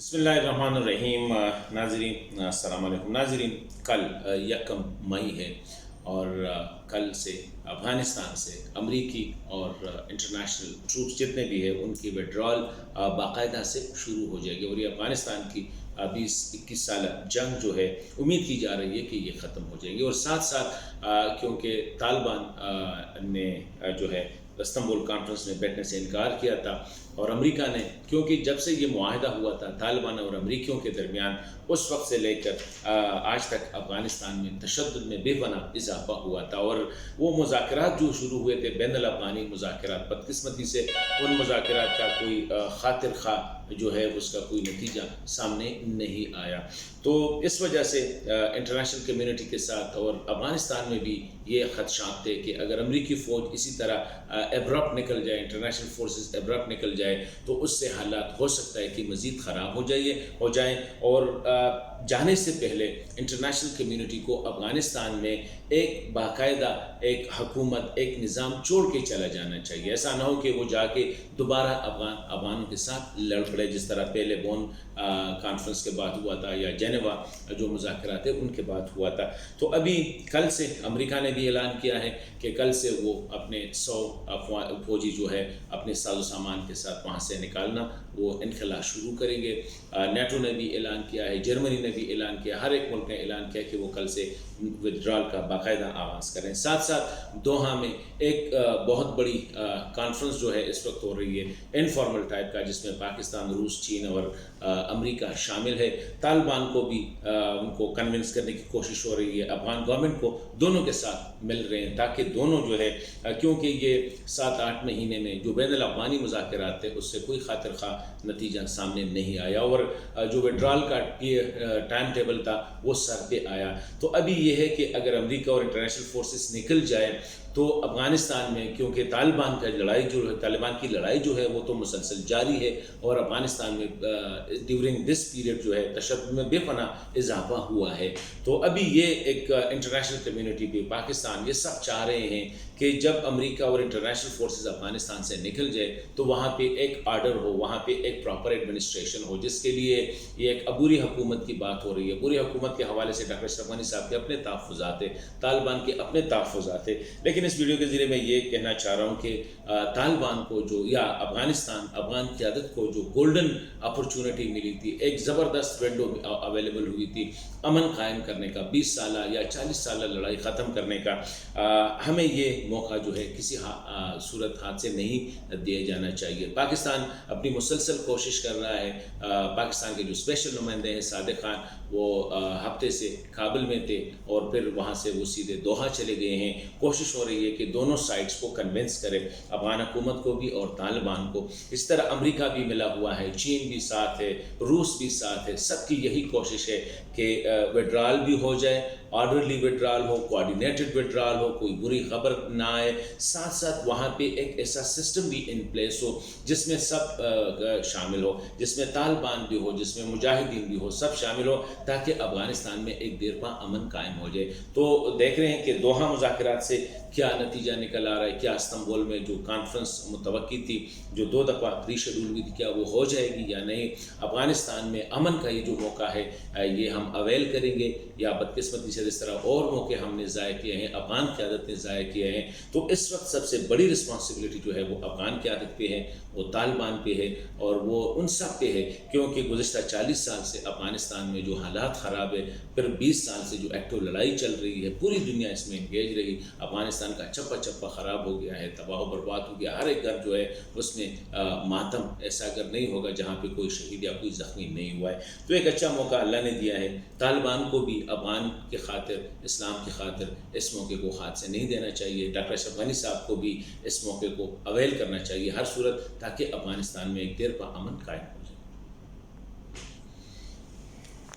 بسم اللہ الرحمن الرحیم۔ ناظرین السلام علیکم۔ ناظرین، کل یکم مئی ہے اور کل سے افغانستان سے امریکی اور انٹرنیشنل ٹروپس جتنے بھی ہیں ان کی وڈرال باقاعدہ سے شروع ہو جائے گی، اور یہ افغانستان کی 20-21 سالہ جنگ جو ہے امید کی جا رہی ہے کہ یہ ختم ہو جائے گی۔ اور ساتھ ساتھ کیونکہ طالبان نے جو ہے استنبول کانفرنس میں بیٹھنے سے انکار کیا تھا، اور امریکہ نے کیونکہ جب سے یہ معاہدہ ہوا تھا طالبان اور امریکیوں کے درمیان، اس وقت سے لے کر آج تک افغانستان میں تشدد میں بے پناہ اضافہ ہوا تھا، اور وہ مذاکرات جو شروع ہوئے تھے بین الافغانی مذاکرات، بدقسمتی سے ان مذاکرات کا کوئی خاطر خواہ جو ہے اس کا کوئی نتیجہ سامنے نہیں آیا۔ تو اس وجہ سے انٹرنیشنل کمیونٹی کے ساتھ اور افغانستان میں بھی یہ خدشات تھے کہ اگر امریکی فوج اسی طرح ایبرپٹ نکل جائے، انٹرنیشنل فورسز ایبرپٹ نکل جائے تو اس سے حالات ہو سکتا ہے کہ مزید خراب ہو جائیں، اور جانے سے پہلے انٹرنیشنل کمیونٹی کو افغانستان میں ایک باقاعدہ ایک حکومت، ایک نظام چھوڑ کے چلا جانا چاہیے۔ ایسا نہ ہو کہ وہ جا کے دوبارہ افغانوں کے ساتھ لڑ پڑے، جس طرح پہلے بون کانفرنس کے بعد ہوا تھا یا جنیوا جو مذاکرات ہیں ان کے بعد ہوا تھا۔ تو ابھی کل سے امریکہ نے بھی اعلان کیا ہے کہ کل سے وہ اپنے 100 فوجی جو ہے اپنے ساز و سامان کے ساتھ وہاں سے نکالنا وہ انخلا شروع کریں گے۔ نیٹو نے بھی اعلان کیا ہے، جرمنی نے بھی اعلان کیا، ہر ایک ملک نے اعلان کیا کہ وہ کل سے ودرال کا باقاعدہ آغاز کریں۔ ساتھ ساتھ دوحہ میں ایک بہت بڑی کانفرنس جو ہے اس وقت ہو رہی ہے انفارمل ٹائپ کا، جس میں پاکستان، روس، چین اور امریکہ شامل ہے۔ طالبان کو بھی ان کو کنونس کرنے کی کوشش ہو رہی ہے، افغان گورنمنٹ کو دونوں کے ساتھ مل رہے ہیں تاکہ دونوں جو ہے، کیونکہ یہ 7-8 مہینے میں جو بین الافغانی مذاکرات تھے اس سے کوئی خاطر خواہ نتیجہ سامنے نہیں آیا، اور جو وڈرال کا ٹائم ٹیبل تھا وہ سر پہ آیا۔ تو ابھی یہ ہے کہ اگر امریکہ اور انٹرنیشنل فورسز نکل جائے تو افغانستان میں، کیونکہ طالبان کی لڑائی جو ہے وہ تو مسلسل جاری ہے، اور افغانستان میں ڈیورنگ دس پیریڈ جو ہے تشدد میں بے پناہ اضافہ ہوا ہے۔ تو ابھی یہ ایک انٹرنیشنل کمیونٹی بھی، پاکستان، یہ سب چاہ رہے ہیں کہ جب امریکہ اور انٹرنیشنل فورسز افغانستان سے نکل جائے تو وہاں پہ ایک آرڈر ہو، وہاں پہ ایک پراپر ایڈمنسٹریشن ہو، جس کے لیے یہ ایک عبوری حکومت کی بات ہو رہی ہے۔ عبوری حکومت کے حوالے سے ڈاکٹر اشرف غنی صاحب کے اپنے تحفظات ہیں، طالبان کے اپنے تحفظات ہیں، لیکن اس ویڈیو کے ذریعے میں یہ کہنا چاہ رہا ہوں کہ طالبان کو جو، یا افغان قیادت کو جو گولڈن اپرچونٹی ملی تھی، ایک زبردست ونڈو اویلیبل ہوئی تھی امن قائم کرنے کا، 20 سالہ یا 40 سالہ لڑائی ختم کرنے کا، ہمیں یہ موقع جو ہے کسی صورت ہاتھ سے نہیں دیا جانا چاہیے۔ پاکستان اپنی مسلسل کوشش کر رہا ہے۔ پاکستان کے جو اسپیشل نمائندے ہیں صادق خان، وہ ہفتے سے کابل میں تھے اور پھر وہاں سے وہ سیدھے دوحہ چلے گئے ہیں۔ کوشش ہو رہی ہے کہ دونوں سائڈز کو کنونس کرے، افغان حکومت کو بھی اور طالبان کو۔ اس طرح امریکہ بھی ملا ہوا ہے، چین بھی ساتھ ہے، روس بھی ساتھ ہے، سب کی یہی کوشش ہے کہ وڈرال بھی ہو جائے، آرڈرلی وڈرال ہو، کوآرڈینیٹڈ وڈرال ہو، کوئی بری خبر نہ آئے، ساتھ ساتھ وہاں پہ ایک ایسا سسٹم بھی ان پلیس ہو جس میں سب شامل ہو، جس میں طالبان بھی ہو، جس میں مجاہدین بھی ہو، سب شامل ہو، تاکہ افغانستان میں ایک دیر پا امن قائم ہو جائے۔ تو دیکھ رہے ہیں کہ دوحہ مذاکرات سے کیا نتیجہ نکل آ رہا ہے، کیا استنبول میں جو کانفرنس متوقع تھی، جو 2 دفعہ ری شیڈول ہوئی تھی، کیا وہ ہو جائے گی یا نہیں۔ افغانستان میں امن کا یہ جو موقع ہے یہ ہم اویل کریں گے، یا بدقسمتی سے اس طرح اور موقع ہم نے ضائع کیے ہیں، افغان قیادت نے ضائع کیے ہیں۔ تو اس وقت سب سے بڑی رسپانسبلٹی جو ہے وہ افغان قیادت پہ ہے، وہ طالبان پہ ہے، اور وہ ان سب پہ ہے، کیونکہ گزشتہ 40 سال سے افغانستان میں جو حالات خراب ہے، پھر 20 سال سے جو ایکٹیو لڑائی چل رہی ہے، پوری دنیا اس میں انگیج رہی، افغانستان کا چپا چپا خراب ہو گیا ہے، تباہ و برباد ہو گیا، ہر ایک گھر جو ہے اس میں ماتم، ایسا گھر نہیں ہوگا جہاں پہ کوئی شہید یا کوئی زخمی نہیں ہوا ہے۔ تو ایک اچھا موقع اللہ نے دیا ہے، طالبان کو بھی افغان کی خاطر، اسلام کی خاطر اس موقع کو ہاتھ سے نہیں دینا چاہیے۔ ڈاکٹر اشرف غنی صاحب کو بھی اس موقع کو اویل کرنا چاہیے ہر صورت، تاکہ افغانستان میں ایک دیر پا امن قائم ہو۔